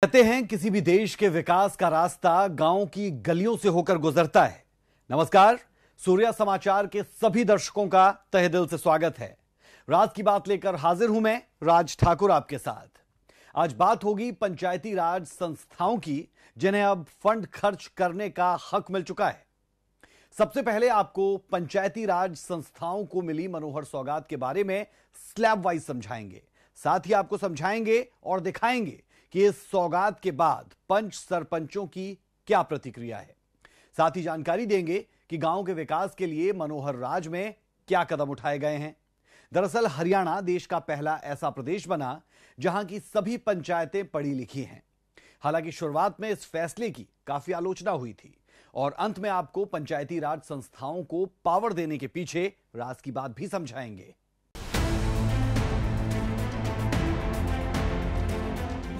कहते हैं किसी भी देश के विकास का रास्ता गांव की गलियों से होकर गुजरता है। नमस्कार, सूर्या समाचार के सभी दर्शकों का तहे दिल से स्वागत है। राज की बात लेकर हाजिर हूं मैं, राज ठाकुर, आपके साथ। आज बात होगी पंचायती राज संस्थाओं की, जिन्हें अब फंड खर्च करने का हक मिल चुका है। सबसे पहले आपको पंचायती राज संस्थाओं को मिली मनोहर सौगात के बारे में स्लैब वाइज समझाएंगे। साथ ही आपको समझाएंगे और दिखाएंगे कि इस सौगात के बाद पंच सरपंचों की क्या प्रतिक्रिया है। साथ ही जानकारी देंगे कि गांव के विकास के लिए मनोहर राज में क्या कदम उठाए गए हैं। दरअसल हरियाणा देश का पहला ऐसा प्रदेश बना जहां की सभी पंचायतें पढ़ी लिखी हैं। हालांकि शुरुआत में इस फैसले की काफी आलोचना हुई थी और अंत में आपको पंचायती राज संस्थाओं को पावर देने के पीछे राज की बात भी समझाएंगे।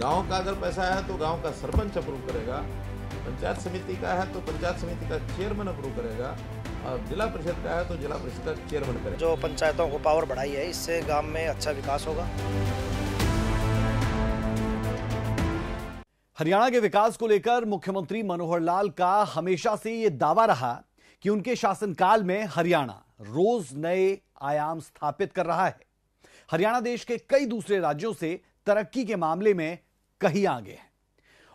गांव का अगर पैसा है तो गांव का सरपंच अप्रूव करेगा, पंचायत समिति का है तो पंचायत समिति का चेयरमैन अप्रूव करेगा और जिला परिषद का है तो जिला परिषद का चेयरमैन करेगा। जो पंचायतों को पावर बढ़ाई है, इससे गांव में अच्छा विकास होगा। हरियाणा के विकास को लेकर मुख्यमंत्री मनोहर लाल का हमेशा से यह दावा रहा कि उनके शासनकाल में हरियाणा रोज नए आयाम स्थापित कर रहा है। हरियाणा देश के कई दूसरे राज्यों से तरक्की के मामले में कहीं आगे है।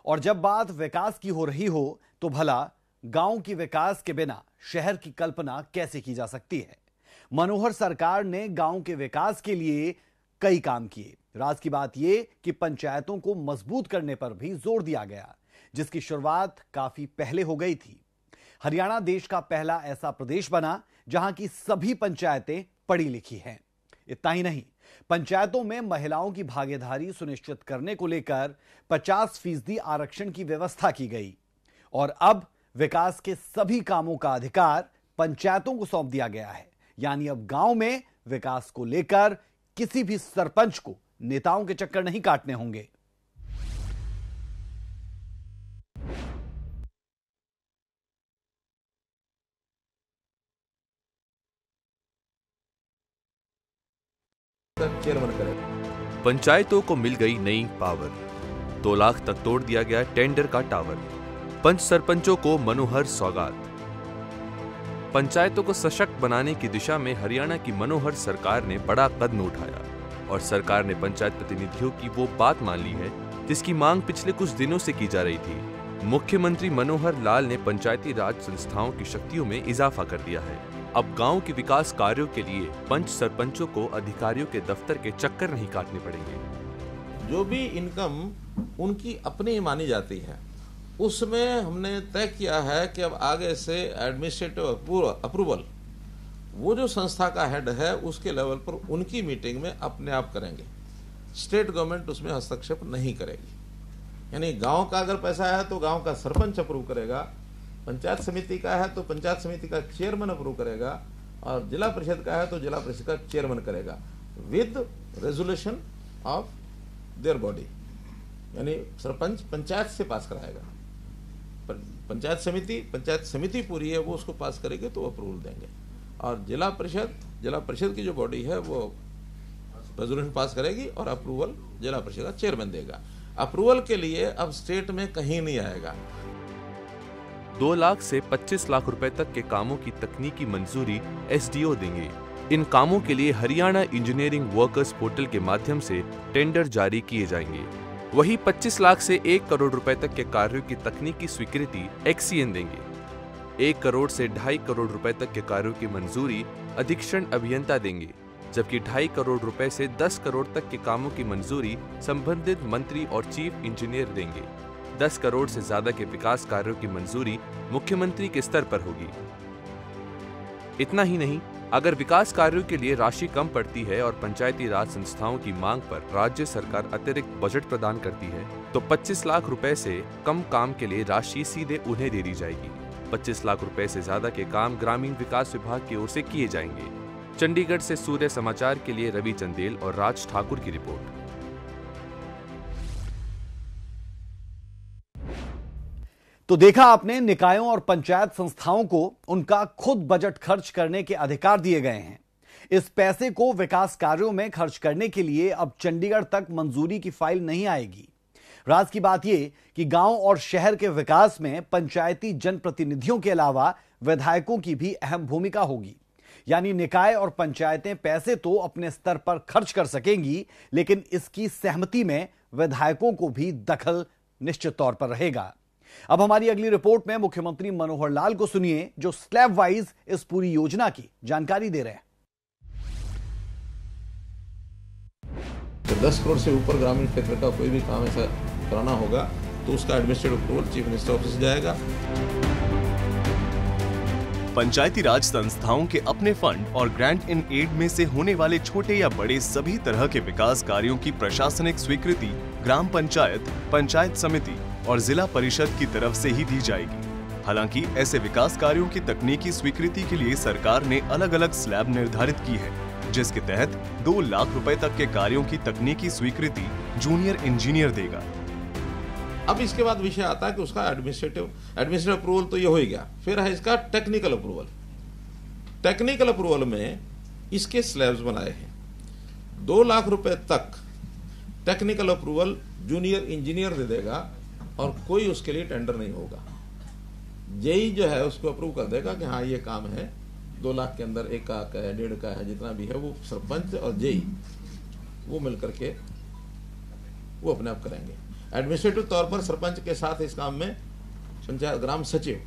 और जब बात विकास की हो रही हो तो भला गांव की विकास के बिना शहर की कल्पना कैसे की जा सकती है। मनोहर सरकार ने गांव के विकास के लिए कई काम किए। राज की बात यह कि पंचायतों को मजबूत करने पर भी जोर दिया गया, जिसकी शुरुआत काफी पहले हो गई थी। हरियाणा देश का पहला ऐसा प्रदेश बना जहां की सभी पंचायतें पढ़ी लिखी हैं। इतना ही नहीं, पंचायतों में महिलाओं की भागीदारी सुनिश्चित करने को लेकर 50% आरक्षण की व्यवस्था की गई और अब विकास के सभी कामों का अधिकार पंचायतों को सौंप दिया गया है। यानी अब गांव में विकास को लेकर किसी भी सरपंच को नेताओं के चक्कर नहीं काटने होंगे। चेयरमैन करेगा। पंचायतों को मिल गई नई पावर, 2 लाख तक तोड़ दिया गया टेंडर का टावर। पंच सरपंचों को मनोहर सौगात। पंचायतों को सशक्त बनाने की दिशा में हरियाणा की मनोहर सरकार ने बड़ा कदम उठाया और सरकार ने पंचायत प्रतिनिधियों की वो बात मान ली है जिसकी मांग पिछले कुछ दिनों से की जा रही थी। मुख्यमंत्री मनोहर लाल ने पंचायती राज संस्थाओं की शक्तियों में इजाफा कर दिया है। अब गांव के विकास कार्यों के लिए पंच सरपंचों को अधिकारियों के दफ्तर के चक्कर नहीं काटने पड़ेंगे। जो भी इनकम उनकी अपनी मानी जाती है, उसमें हमने तय किया है कि अब आगे से एडमिनिस्ट्रेटिव अप्रूवल वो जो संस्था का हेड है उसके लेवल पर उनकी मीटिंग में अपने आप करेंगे। स्टेट गवर्नमेंट उसमें हस्तक्षेप नहीं करेगी। यानी गांव का अगर पैसा है तो गांव का सरपंच अप्रूव करेगा, पंचायत समिति का है तो पंचायत समिति का चेयरमैन अप्रूव करेगा और जिला परिषद का है तो जिला परिषद का चेयरमैन करेगा with resolution of their body. यानी सरपंच पंचायत से पास कराएगा, पंचायत समिति पूरी है वो उसको पास करेगी तो अप्रूवल देंगे और जिला परिषद की जो बॉडी है वो रेजोल्यूशन पास करेगी और अप्रूवल जिला परिषद का चेयरमैन देगा। अप्रूवल के लिए अब स्टेट में कहीं नहीं आएगा। 2 लाख से 25 लाख रुपए तक के कामों की तकनीकी मंजूरी एसडीओ देंगे। इन कामों के लिए हरियाणा इंजीनियरिंग वर्कर्स पोर्टल के माध्यम से टेंडर जारी किए जाएंगे। वहीं 25 लाख से 1 करोड़ रुपए तक के कार्यों की तकनीकी स्वीकृति एक्सीएन देंगे। 1 करोड़ से 2.5 करोड़ रुपए तक के कार्यों की मंजूरी अधीक्षण अभियंता देंगे, जबकि 2.5 करोड़ रुपए से 10 करोड़ तक के कामों की मंजूरी संबंधित मंत्री और चीफ इंजीनियर देंगे। 10 करोड़ से ज्यादा के विकास कार्यों की मंजूरी मुख्यमंत्री के स्तर पर होगी। इतना ही नहीं, अगर विकास कार्यों के लिए राशि कम पड़ती है और पंचायती राज संस्थाओं की मांग पर राज्य सरकार अतिरिक्त बजट प्रदान करती है तो 25 लाख रुपए से कम काम के लिए राशि सीधे उन्हें दे दी जाएगी। 25 लाख रुपए से ज्यादा के काम ग्रामीण विकास विभाग की ओर से किए जाएंगे। चंडीगढ़ से सूर्य समाचार के लिए रवि चंदेल और राज ठाकुर की रिपोर्ट। तो देखा आपने, निकायों और पंचायत संस्थाओं को उनका खुद बजट खर्च करने के अधिकार दिए गए हैं। इस पैसे को विकास कार्यों में खर्च करने के लिए अब चंडीगढ़ तक मंजूरी की फाइल नहीं आएगी। राज की बात यह कि गांव और शहर के विकास में पंचायती जनप्रतिनिधियों के अलावा विधायकों की भी अहम भूमिका होगी। यानी निकाय और पंचायतें पैसे तो अपने स्तर पर खर्च कर सकेंगी, लेकिन इसकी सहमति में विधायकों को भी दखल निश्चित तौर पर रहेगा। अब हमारी अगली रिपोर्ट में मुख्यमंत्री मनोहर लाल को सुनिए, जो स्लैब वाइज इस पूरी योजना की जानकारी दे रहे हैं। तो 10 करोड़ से ऊपर ग्रामीण क्षेत्र का कोई भी काम ऐसा कराना होगा तो उसका administrative approval chief minister office से जाएगा। पंचायती राज संस्थाओं के अपने फंड और ग्रांट इन एड में से होने वाले छोटे या बड़े सभी तरह के विकास कार्यों की प्रशासनिक स्वीकृति ग्राम पंचायत, पंचायत समिति और जिला परिषद की तरफ से ही दी जाएगी। हालांकि ऐसे विकास कार्यों की तकनीकी स्वीकृति के लिए सरकार ने अलग अलग स्लैब निर्धारित की है, जिसके तहत 2 लाख रुपए तक के कार्यों की तकनीकी स्वीकृति जूनियर इंजीनियर देगा। अब इसके बाद विषय आता है कि उसका एडमिनिस्ट्रेटिव अप्रूवल तो ये हो ही गया, फिर है इसका टेक्निकल अप्रूवल। टेक्निकल अप्रूवल में इसके स्लैब्स बनाए हैं। 2 लाख रुपए तक टेक्निकल अप्रूवल जूनियर इंजीनियर दे देगा और कोई उसके लिए टेंडर नहीं होगा। जेई जो है उसको अप्रूव कर देगा कि हाँ ये काम है, 2 लाख के अंदर 1 का है, 1.5 का है, जितना भी है वो सरपंच और जेई वो मिलकर के वो अपने आप करेंगे। एडमिनिस्ट्रेटिव तौर पर सरपंच के साथ इस काम में पंचायत ग्राम सचिव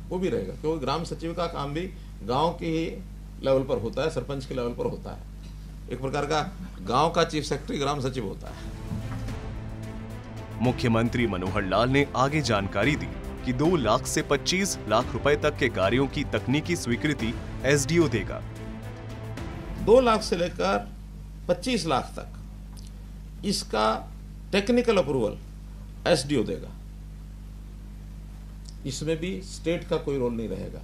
वो भी रहेगा, क्योंकि ग्राम सचिव का काम भी गांव के ही लेवल पर होता है, सरपंच के लेवल पर होता है। एक प्रकार का गांव का चीफ सेक्रेटरी ग्राम सचिव होता है। मुख्यमंत्री मनोहर लाल ने आगे जानकारी दी कि 2 लाख से 25 लाख रुपए तक के कार्यों की तकनीकी स्वीकृति एसडीओ देगा। 2 लाख से लेकर 25 लाख तक इसका टेक्निकल अप्रूवल एसडीओ देगा। इसमें भी स्टेट का कोई रोल नहीं रहेगा।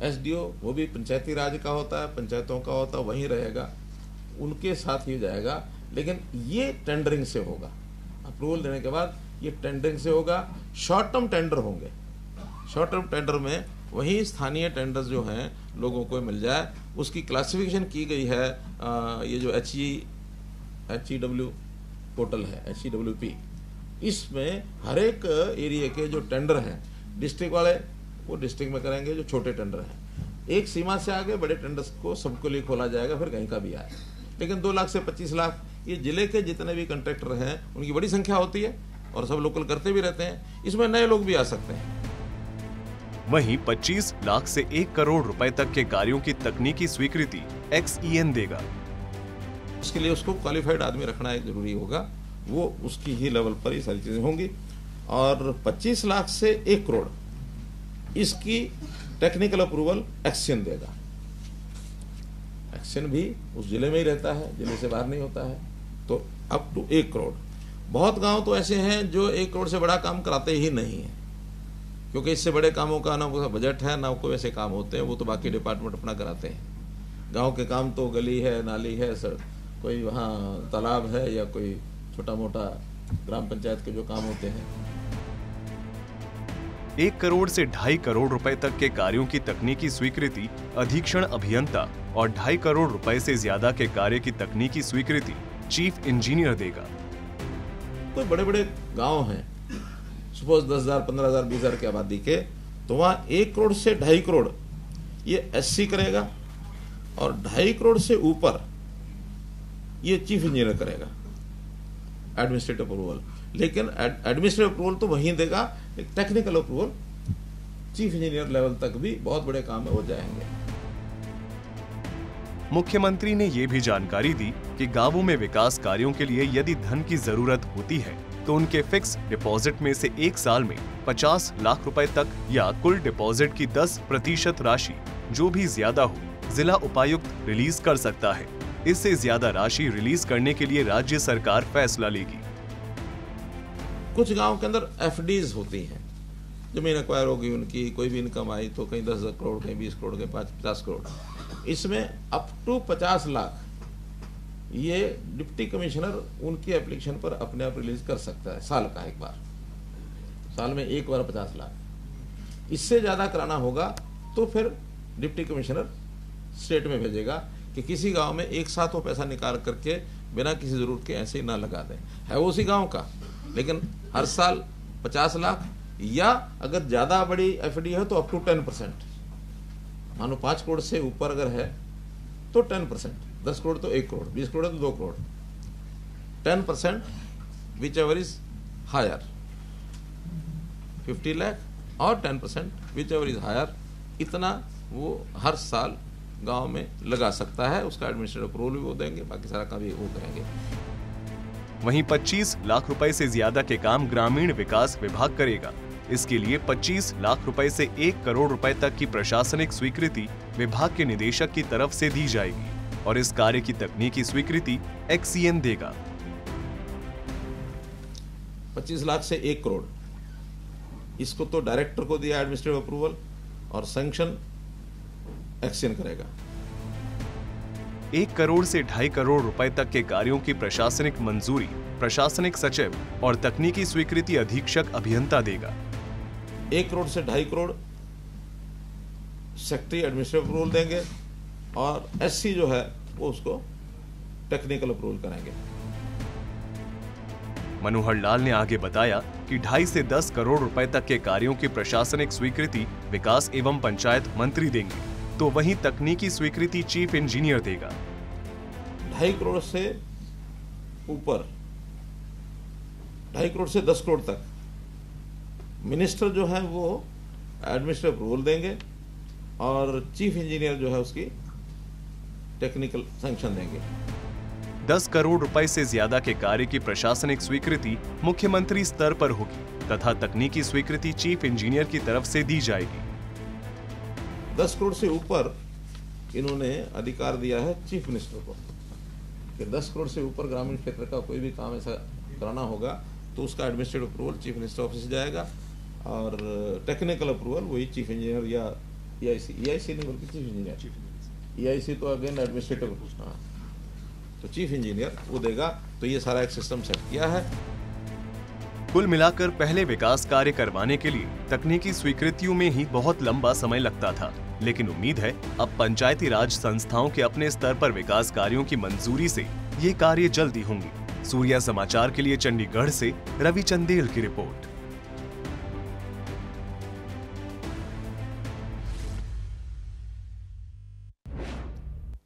एसडीओ वो भी पंचायती राज का होता है, पंचायतों का होता है, वहीं रहेगा, उनके साथ ही जाएगा। लेकिन ये टेंडरिंग से होगा। अप्रूवल देने के बाद ये टेंडरिंग से होगा। शॉर्ट टर्म टेंडर होंगे। शॉर्ट टर्म टेंडर में वही स्थानीय टेंडर्स जो हैं लोगों को मिल जाए, उसकी क्लासिफिकेशन की गई है। ये जो HEW पोर्टल है, HEWP, इसमें हर एक एरिया के जो टेंडर हैं डिस्ट्रिक्ट वाले वो डिस्ट्रिक्ट में करेंगे, जो छोटे टेंडर हैं। एक सीमा से आगे बड़े टेंडर्स को सबके लिए खोला जाएगा, फिर कहीं का भी आए। लेकिन 2 लाख से 25 लाख ये जिले के जितने भी कंट्रैक्टर हैं उनकी बड़ी संख्या होती है और सब लोकल करते भी रहते हैं। इसमें नए लोग भी आ सकते हैं। वहीं 25 लाख से 1 करोड़ रुपए तक के कार्यों की तकनीकी स्वीकृति XEN देगा। उसके लिए उसको क्वालिफाइड आदमी रखना एक जरूरी होगा, वो उसकी ही लेवल पर ये सारी चीजें होंगी। और 25 लाख से 1 करोड़ इसकी टेक्निकल अप्रूवल एक्शन देगा। एक्शन भी उस जिले में ही रहता है, जिले से बाहर नहीं होता है। तो अप टू 1 करोड़। बहुत गांव तो ऐसे हैं जो 1 करोड़ से बड़ा काम कराते ही नहीं है, क्योंकि इससे बड़े कामों का ना कोई बजट है ना कोई ऐसे काम होते हैं, वो तो बाकी डिपार्टमेंट अपना कराते हैं। गांव के काम तो गली है, नाली है, कोई वहाँ तालाब है या कोई छोटा मोटा ग्राम पंचायत के जो काम होते हैं। 1 करोड़ से 2.5 करोड़ रुपए तक के कार्यों की तकनीकी स्वीकृति अधीक्षण अभियंता और 2.5 करोड़ रुपए से ज्यादा के कार्य की तकनीकी स्वीकृति चीफ इंजीनियर देगा। कोई बड़े बड़े गांव हैं, सपोज 10,000, 15,000, 20,000 की आबादी के, तो वहाँ 1 करोड़ से 2.5 करोड़ ये SC करेगा और 2.5 करोड़ से ऊपर ये चीफ इंजीनियर करेगा एडमिनिस्ट्रेटिव अप्रूवल। लेकिन एडमिनिस्ट्रेटिव अप्रूवल तो वहीं देगा, technical approval chief engineer level तक भी बहुत बड़े काम में हो जाएंगे। मुख्यमंत्री ने ये भी जानकारी दी कि गांवों में विकास कार्यों के लिए यदि धन की जरूरत होती है तो उनके फिक्स डिपॉजिट में से 1 साल में 50 लाख रुपए तक या कुल डिपॉजिट की 10% राशि जो भी ज्यादा हो जिला उपायुक्त रिलीज कर सकता है। इससे ज्यादा राशि रिलीज करने के लिए राज्य सरकार फैसला लेगी। कुछ गांव के अंदर FDs होती हैं, जमीन एक्वायर होगी उनकी, कोई भी इनकम आई तो कहीं 10 करोड़, कहीं 20 करोड़, कहीं 50 करोड़। इसमें अप टू 50 लाख ये डिप्टी कमिश्नर उनकी एप्लीकेशन पर अपने आप रिलीज कर सकता है, साल का एक बार, साल में एक बार 50 लाख। इससे ज्यादा कराना होगा तो फिर डिप्टी कमिश्नर स्टेट में भेजेगा कि किसी गांव में एक साथ वो पैसा निकाल करके बिना किसी जरूरत के ऐसे ही ना लगा दें। है वो उसी गांव का, लेकिन हर साल 50 लाख, या अगर ज्यादा बड़ी एफडी है तो अप टू 10%। मानो 5 करोड़ से ऊपर अगर है तो 10%, 10 करोड़ तो 1 करोड़, 20 करोड़ तो 2 करोड़, 10% whichever is higher, 50 lakh और 10% विच एवर इज हायर, इतना वो हर साल गांव में लगा सकता है। उसका एडमिनिस्ट्रेटिव अप्रूवल भी वो देंगे, बाकी सारा काम भी वो करेंगे। वहीं 25 लाख रुपए से ज्यादा के काम ग्रामीण विकास विभाग करेगा। इसके लिए 25 लाख रुपए से 1 करोड़ रुपए तक की प्रशासनिक स्वीकृति विभाग के निदेशक की तरफ से दी जाएगी और इस कार्य की तकनीकी स्वीकृति एक्सीएन देगा। 25 लाख से 1 करोड़, इसको तो डायरेक्टर को दिया एडमिनिस्ट्रेटिव अप्रूवल और सैंक्शन एक्सीएन करेगा। 1 करोड़ से 2.5 करोड़ रुपए तक के कार्यों की प्रशासनिक मंजूरी प्रशासनिक सचिव और तकनीकी स्वीकृति अधीक्षक अभियंता देगा। 1 करोड़ से 2.5 करोड़ सेक्रेटरी एडमिनिस्ट्रेटिव अप्रूवल देंगे और एससी जो है वो उसको टेक्निकल अप्रूवल करेंगे। मनोहर लाल ने आगे बताया कि 2.5 से 10 करोड़ रुपए तक के कार्यों की प्रशासनिक स्वीकृति विकास एवं पंचायत मंत्री देंगे, तो वहीं तकनीकी स्वीकृति चीफ इंजीनियर देगा। 2.5 करोड़ से ऊपर, 2.5 करोड़ से 10 करोड़ तक मिनिस्टर जो है वो एडमिनिस्ट्रेटिव अप्रूवल देंगे और चीफ इंजीनियर जो है उसकी टेक्निकल सैंक्शन देंगे। 10 करोड़ रुपए से ज्यादा के कार्य की प्रशासनिक स्वीकृति मुख्यमंत्री स्तर पर होगी तथा तकनीकी स्वीकृति चीफ इंजीनियर की तरफ से दी जाएगी। 10 करोड़ से ऊपर इन्होंने अधिकार दिया है चीफ मिनिस्टर को कि 10 करोड़ से ऊपर ग्रामीण क्षेत्र का कोई भी काम ऐसा कराना होगा तो उसका administrative approval chief minister office से जाएगा और टेक्निकल अप्रूवल वही चीफ इंजीनियर या ईआईसी नहीं बल्कि चीफ इंजीनियर, ईआईसी तो अगेन एडमिनिस्ट्रेटिव, तो चीफ इंजीनियर वो देगा। तो ये सारा एक सिस्टम सेट किया है। कुल मिलाकर पहले विकास कार्य करवाने के लिए तकनीकी स्वीकृतियों में ही बहुत लंबा समय लगता था, लेकिन उम्मीद है अब पंचायती राज संस्थाओं के अपने स्तर पर विकास कार्यों की मंजूरी से ये कार्य जल्दी होंगे। सूर्या समाचार के लिए चंडीगढ़ से रवि चंदेल की रिपोर्ट।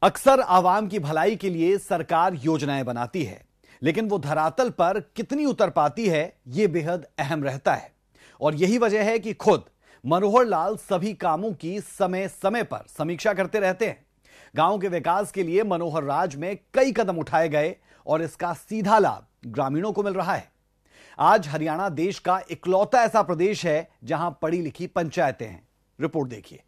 अक्सर आवाम की भलाई के लिए सरकार योजनाएं बनाती है, लेकिन वो धरातल पर कितनी उतर पाती है ये बेहद अहम रहता है। और यही वजह है कि खुद मनोहर लाल सभी कामों की समय समय पर समीक्षा करते रहते हैं। गांव के विकास के लिए मनोहर राज में कई कदम उठाए गए और इसका सीधा लाभ ग्रामीणों को मिल रहा है। आज हरियाणा देश का इकलौता ऐसा प्रदेश है जहां पढ़ी लिखी पंचायतें हैं। रिपोर्ट देखिए।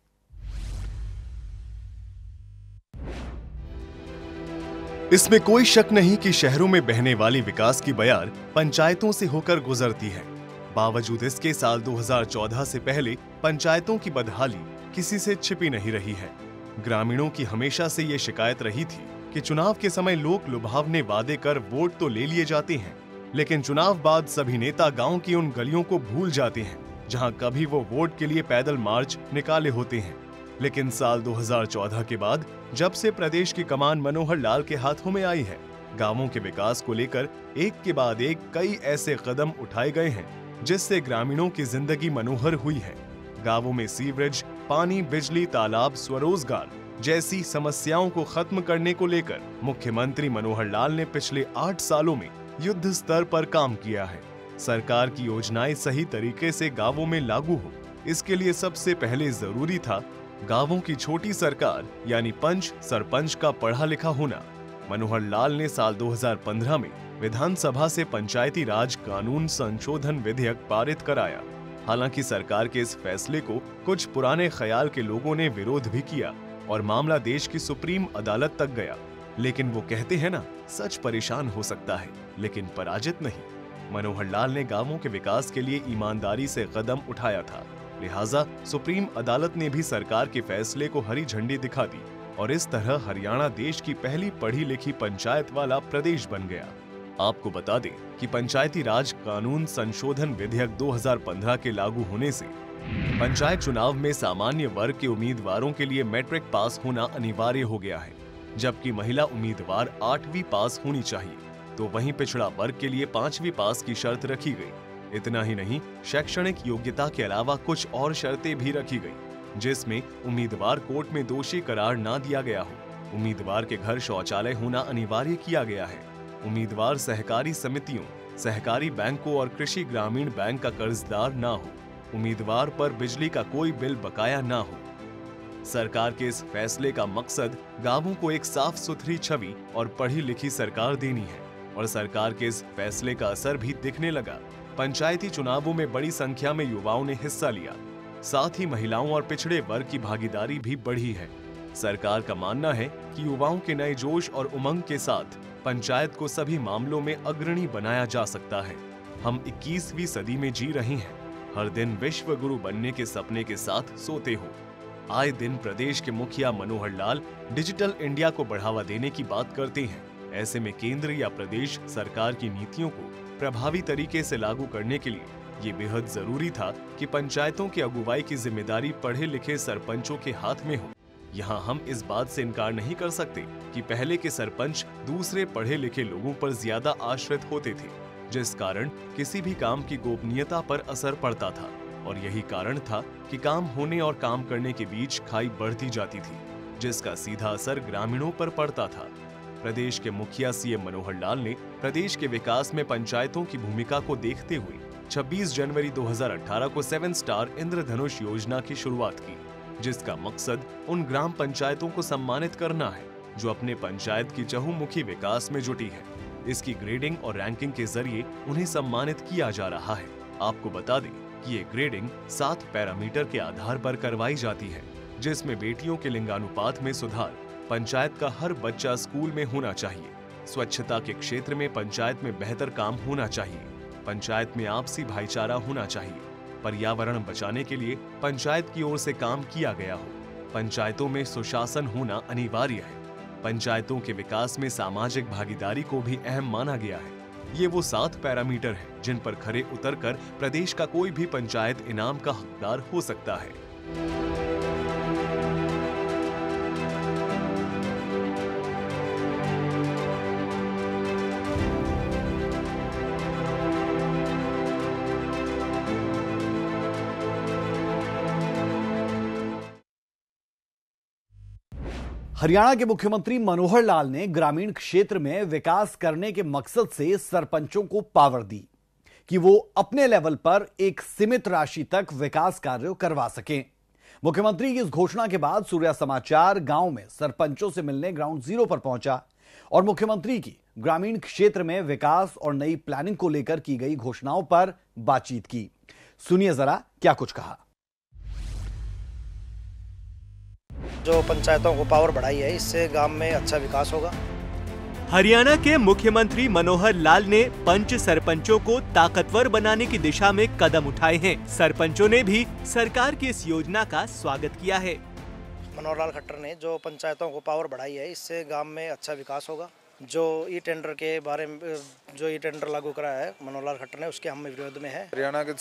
इसमें कोई शक नहीं कि शहरों में बहने वाली विकास की बयार पंचायतों से होकर गुजरती है। बावजूद इसके साल 2014 से पहले पंचायतों की बदहाली किसी से छिपी नहीं रही है। ग्रामीणों की हमेशा से ये शिकायत रही थी कि चुनाव के समय लोग लुभावने वादे कर वोट तो ले लिए जाते हैं, लेकिन चुनाव बाद सभी नेता गांव की उन गलियों को भूल जाते हैं जहां कभी वो वोट के लिए पैदल मार्च निकाले होते हैं। लेकिन साल 2014 के बाद जब से प्रदेश की कमान मनोहर लाल के हाथों में आई है, गांवों के विकास को लेकर एक के बाद एक कई ऐसे कदम उठाए गए हैं जिससे ग्रामीणों की जिंदगी मनोहर हुई है। गांवों में सीवरेज, पानी, बिजली, तालाब, स्वरोजगार जैसी समस्याओं को खत्म करने को लेकर मुख्यमंत्री मनोहर लाल ने पिछले 8 सालों में युद्ध स्तर पर काम किया है। सरकार की योजनाएं सही तरीके से गांवों में लागू हो, इसके लिए सबसे पहले जरूरी था गांवों की छोटी सरकार यानी पंच सरपंच का पढ़ा लिखा होना। मनोहर लाल ने साल 2015 में विधानसभा से पंचायती राज कानून संशोधन विधेयक पारित कराया। हालांकि सरकार के इस फैसले को कुछ पुराने ख्याल के लोगों ने विरोध भी किया और मामला देश की सुप्रीम अदालत तक गया। लेकिन वो कहते हैं ना, सच परेशान हो सकता है लेकिन पराजित नहीं। मनोहर लाल ने गांवों के विकास के लिए ईमानदारी से कदम उठाया था, लिहाजा सुप्रीम अदालत ने भी सरकार के फैसले को हरी झंडी दिखा दी और इस तरह हरियाणा देश की पहली पढ़ी लिखी पंचायत वाला प्रदेश बन गया। आपको बता दें कि पंचायती राज कानून संशोधन विधेयक 2015 के लागू होने से पंचायत चुनाव में सामान्य वर्ग के उम्मीदवारों के लिए मैट्रिक पास होना अनिवार्य हो गया है, जबकि महिला उम्मीदवार 8वीं पास होनी चाहिए। तो वहीं पिछड़ा वर्ग के लिए 5वीं पास की शर्त रखी गई। इतना ही नहीं, शैक्षणिक योग्यता के अलावा कुछ और शर्तें भी रखी गई, जिसमें उम्मीदवार कोर्ट में दोषी करार ना दिया गया हो, उम्मीदवार के घर शौचालय होना अनिवार्य किया गया है, उम्मीदवार सहकारी समितियों, सहकारी बैंकों और कृषि ग्रामीण बैंक का कर्जदार ना हो, उम्मीदवार पर बिजली का कोई बिल बकाया ना हो। सरकार के इस फैसले का मकसद गांवों को एक साफ सुथरी छवि और पढ़ी लिखी सरकार देनी है, और सरकार के इस फैसले का असर भी दिखने लगा। पंचायती चुनावों में बड़ी संख्या में युवाओं ने हिस्सा लिया, साथ ही महिलाओं और पिछड़े वर्ग की भागीदारी भी बढ़ी है। सरकार का मानना है कि युवाओं के नए जोश और उमंग के साथ पंचायत को सभी मामलों में अग्रणी बनाया जा सकता है। हम 21वीं सदी में जी रहे हैं, हर दिन विश्व गुरु बनने के सपने के साथ सोते हो। आए दिन प्रदेश के मुखिया मनोहर लाल डिजिटल इंडिया को बढ़ावा देने की बात करते हैं। ऐसे में केंद्र या प्रदेश सरकार की नीतियों को प्रभावी तरीके से लागू करने के लिए ये बेहद जरूरी था कि पंचायतों की अगुवाई की जिम्मेदारी पढ़े लिखे सरपंचों के हाथ में हो। यहाँ हम इस बात से इनकार नहीं कर सकते कि पहले के सरपंच दूसरे पढ़े लिखे लोगों पर ज्यादा आश्रित होते थे, जिस कारण किसी भी काम की गोपनीयता पर असर पड़ता था, और यही कारण था कि काम होने और काम करने के बीच खाई बढ़ती जाती थी, जिसका सीधा असर ग्रामीणों पर पड़ता था। प्रदेश के मुखिया सीएम मनोहर लाल ने प्रदेश के विकास में पंचायतों की भूमिका को देखते हुए 26 जनवरी 2018 को 7 स्टार इंद्रधनुष योजना की शुरुआत की, जिसका मकसद उन ग्राम पंचायतों को सम्मानित करना है जो अपने पंचायत की चहुमुखी विकास में जुटी है। इसकी ग्रेडिंग और रैंकिंग के जरिए उन्हें सम्मानित किया जा रहा है। आपको बता दें कि ये ग्रेडिंग 7 पैरामीटर के आधार पर करवाई जाती है, जिसमें बेटियों के लिंगानुपात में सुधार, पंचायत का हर बच्चा स्कूल में होना चाहिए, स्वच्छता के क्षेत्र में पंचायत में बेहतर काम होना चाहिए, पंचायत में आपसी भाईचारा होना चाहिए, पर्यावरण बचाने के लिए पंचायत की ओर से काम किया गया हो, पंचायतों में सुशासन होना अनिवार्य है, पंचायतों के विकास में सामाजिक भागीदारी को भी अहम माना गया है। ये वो 7 पैरामीटर हैं जिन पर खरे उतरकर प्रदेश का कोई भी पंचायत इनाम का हकदार हो सकता है। हरियाणा के मुख्यमंत्री मनोहर लाल ने ग्रामीण क्षेत्र में विकास करने के मकसद से सरपंचों को पावर दी कि वो अपने लेवल पर एक सीमित राशि तक विकास कार्य करवा सकें। मुख्यमंत्री की इस घोषणा के बाद सूर्या समाचार गांव में सरपंचों से मिलने ग्राउंड जीरो पर पहुंचा और मुख्यमंत्री की ग्रामीण क्षेत्र में विकास और नई प्लानिंग को लेकर की गई घोषणाओं पर बातचीत की। सुनिए जरा क्या कुछ कहा। जो पंचायतों को पावर बढ़ाई है, इससे गांव में अच्छा विकास होगा। हरियाणा के मुख्यमंत्री मनोहर लाल ने पंच सरपंचों को ताकतवर बनाने की दिशा में कदम उठाए हैं। सरपंचों ने भी सरकार की इस योजना का स्वागत किया है। मनोहर लाल खट्टर ने जो पंचायतों को पावर बढ़ाई है, इससे गांव में अच्छा विकास होगा। जो ई टेंडर के बारे में जो ई टेंडर लागू कराया है मनोहर लाल खट्टर ने, उसके हम विरोध में है। हरियाणा के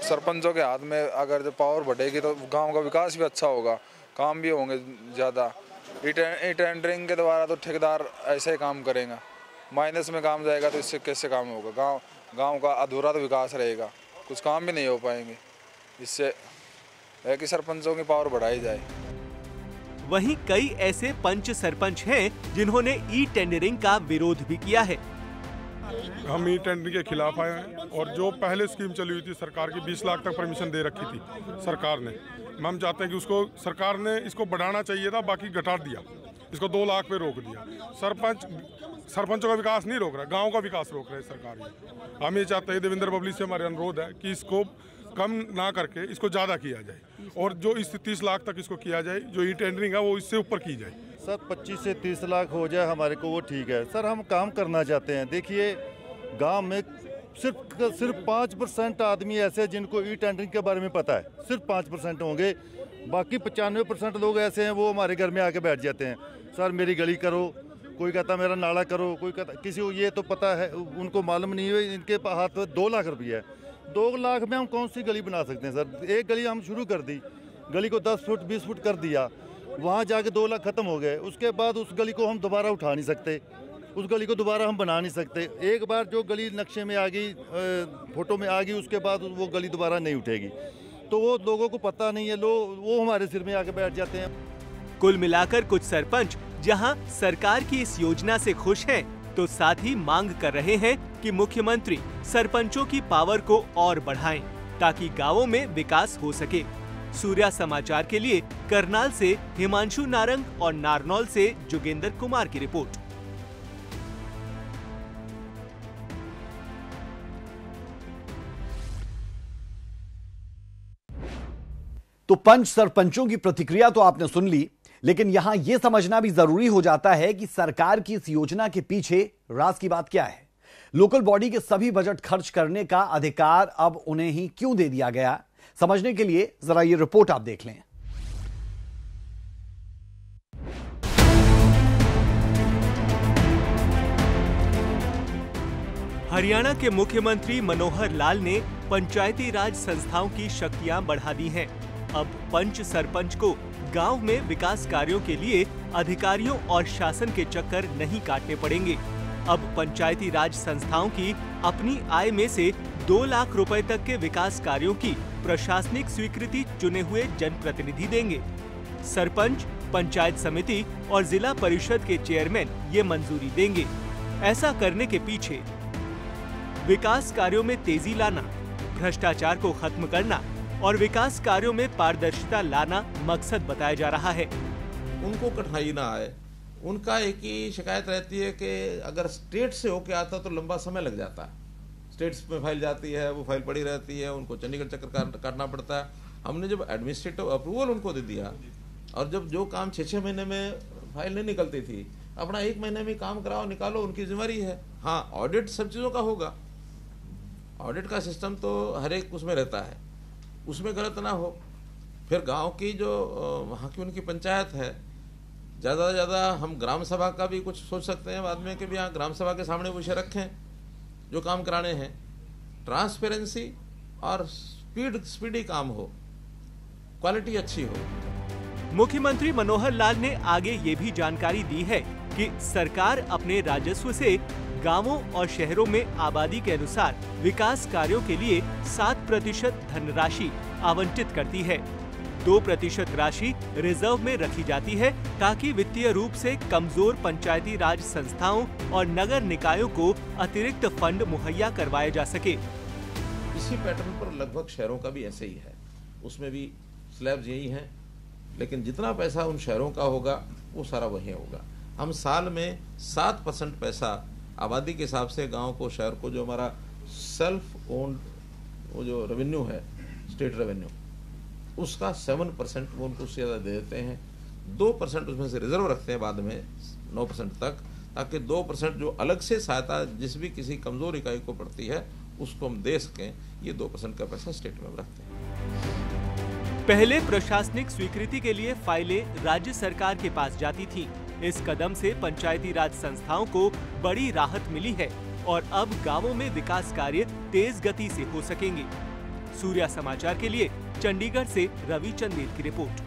सरपंचों के हाथ में अगर जो पावर बढ़ेगी तो गाँव का विकास भी अच्छा होगा, काम भी होंगे ज़्यादा। ई टेंडरिंग के द्वारा तो ठेकेदार ऐसे ही काम करेगा, माइनस में काम जाएगा तो इससे कैसे काम होगा। गांव का अधूरा तो विकास रहेगा, कुछ काम भी नहीं हो पाएंगे। इससे है कि सरपंचों की पावर बढ़ाई जाए। वहीं कई ऐसे पंच सरपंच हैं जिन्होंने ई टेंडरिंग का विरोध भी किया है। हम ई टेंडरिंग के खिलाफ आए हैं और जो पहले स्कीम चली हुई थी सरकार की 20 लाख तक परमिशन दे रखी थी सरकार ने, हम चाहते हैं कि उसको सरकार ने इसको बढ़ाना चाहिए था, बाकी घटा दिया, इसको 2 लाख पे रोक दिया। सरपंचों का विकास नहीं रोक रहा, गांव का विकास रोक रहा है सरकार। हम ये चाहते हैं, देवेंद्र बबली से हमारे अनुरोध है कि इसको कम ना करके इसको ज़्यादा किया जाए और जो इस 30 लाख तक इसको किया जाए, जो ई टेंडरिंग है वो इससे ऊपर की जाए। सर 25 से 30 लाख हो जाए हमारे को वो ठीक है। सर हम काम करना चाहते हैं। देखिए गांव में सिर्फ 5% आदमी ऐसे हैं जिनको ई टेंडरिंग के बारे में पता है, सिर्फ 5% होंगे। बाकी 95% लोग ऐसे हैं वो हमारे घर में आके बैठ जाते हैं, सर मेरी गली करो, कोई कहता मेरा नाला करो, कोई कहता, किसी को ये तो पता है, उनको मालूम नहीं है इनके हाथ में 2 लाख रुपये है। 2 लाख में हम कौन सी गली बना सकते हैं सर? एक गली हम शुरू कर दी, गली को 10 फुट 20 फुट कर दिया, वहाँ जाके 2 लाख खत्म हो गए। उसके बाद उस गली को हम दोबारा उठा नहीं सकते, उस गली को दोबारा हम बना नहीं सकते। एक बार जो गली नक्शे में आ गई, फोटो में आ गई, उसके बाद वो गली दोबारा नहीं उठेगी। तो वो लोगों को पता नहीं है, वो हमारे सिर में आके बैठ जाते हैं। कुल मिलाकर कुछ सरपंच जहां सरकार की इस योजना से खुश हैं, तो साथ ही मांग कर रहे हैं कि मुख्यमंत्री सरपंचों की पावर को और बढ़ाएं, ताकि गांवों में विकास हो सके। सूर्या समाचार के लिए करनाल से हिमांशु नारंग और नारनौल से जोगेंद्र कुमार की रिपोर्ट। तो पंच सरपंचों की प्रतिक्रिया तो आपने सुन ली, लेकिन यहां यह समझना भी जरूरी हो जाता है कि सरकार की इस योजना के पीछे राज की बात क्या है। लोकल बॉडी के सभी बजट खर्च करने का अधिकार अब उन्हें ही क्यों दे दिया गया? समझने के लिए जरा ये रिपोर्ट आप देख लें। हरियाणा के मुख्यमंत्री मनोहर लाल ने पंचायती राज संस्थाओं की शक्तियां बढ़ा दी हैं। अब पंच सरपंच को गांव में विकास कार्यों के लिए अधिकारियों और शासन के चक्कर नहीं काटने पड़ेंगे। अब पंचायती राज संस्थाओं की अपनी आय में से 2 लाख रुपए तक के विकास कार्यों की प्रशासनिक स्वीकृति चुने हुए जनप्रतिनिधि देंगे। सरपंच, पंचायत समिति और जिला परिषद के चेयरमैन ये मंजूरी देंगे। ऐसा करने के पीछे विकास कार्यों में तेजी लाना, भ्रष्टाचार को खत्म करना और विकास कार्यों में पारदर्शिता लाना मकसद बताया जा रहा है। उनको कठिनाई ना आए, उनका एक ही शिकायत रहती है कि अगर स्टेट से होके आता तो लंबा समय लग जाता है। स्टेट्स में फाइल जाती है, वो फाइल पड़ी रहती है, उनको चंडीगढ़ चक्कर काटना पड़ता है। हमने जब एडमिनिस्ट्रेटिव अप्रूवल उनको दे दिया और जब जो काम 6-6 महीने में फाइल नहीं निकलती थी, अपना 1 महीने में काम कराओ, निकालो, उनकी जिम्मेदारी है। हाँ, ऑडिट सब चीज़ों का होगा। ऑडिट का सिस्टम तो हर एक उसमें रहता है, उसमें गलत ना हो। फिर गांव की जो वहाँ की उनकी पंचायत है, ज़्यादा से ज़्यादा हम ग्राम सभा का भी कुछ सोच सकते हैं बाद में कि भी यहाँ ग्राम सभा के सामने विषय रखें जो काम कराने हैं। ट्रांसपेरेंसी और स्पीडी काम हो, क्वालिटी अच्छी हो। मुख्यमंत्री मनोहर लाल ने आगे ये भी जानकारी दी है कि सरकार अपने राजस्व से गांवों और शहरों में आबादी के अनुसार विकास कार्यों के लिए 7% धनराशि आवंटित करती है। 2% राशि रिजर्व में रखी जाती है ताकि वित्तीय रूप से कमजोर पंचायती राज संस्थाओं और नगर निकायों को अतिरिक्त फंड मुहैया करवाए जा सके। इसी पैटर्न पर लगभग शहरों का भी ऐसे ही है, उसमें भी स्लैब्स यही हैं, लेकिन जितना पैसा उन शहरों का होगा वो सारा वही होगा। हम साल में 7% पैसा आबादी के हिसाब से गांव को, शहर को, जो हमारा सेल्फ ओन्ड वो जो रेवेन्यू है, स्टेट रेवेन्यू, उसका 7% वो उनको उससे ज़्यादा दे देते हैं। 2% उसमें से रिजर्व रखते हैं बाद में 9% तक, ताकि 2% जो अलग से सहायता जिस भी किसी कमजोर इकाई को पड़ती है उसको हम दे सकें। ये 2% का पैसा स्टेट में रखते हैं। पहले प्रशासनिक स्वीकृति के लिए फाइलें राज्य सरकार के पास जाती थीं। इस कदम से पंचायती राज संस्थाओं को बड़ी राहत मिली है और अब गांवों में विकास कार्य तेज गति से हो सकेंगे। सूर्या समाचार के लिए चंडीगढ़ से रवि चंदेल की रिपोर्ट।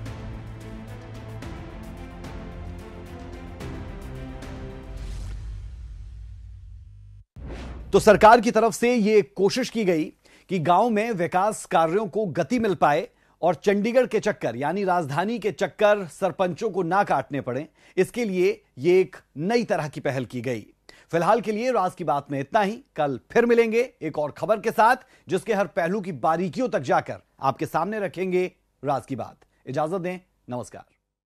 तो सरकार की तरफ से ये कोशिश की गई कि गांव में विकास कार्यों को गति मिल पाए और चंडीगढ़ के चक्कर यानी राजधानी के चक्कर सरपंचों को ना काटने पड़े। इसके लिए ये एक नई तरह की पहल की गई। फिलहाल के लिए राज की बात में इतना ही। कल फिर मिलेंगे एक और खबर के साथ, जिसके हर पहलू की बारीकियों तक जाकर आपके सामने रखेंगे राज की बात। इजाजत दें, नमस्कार।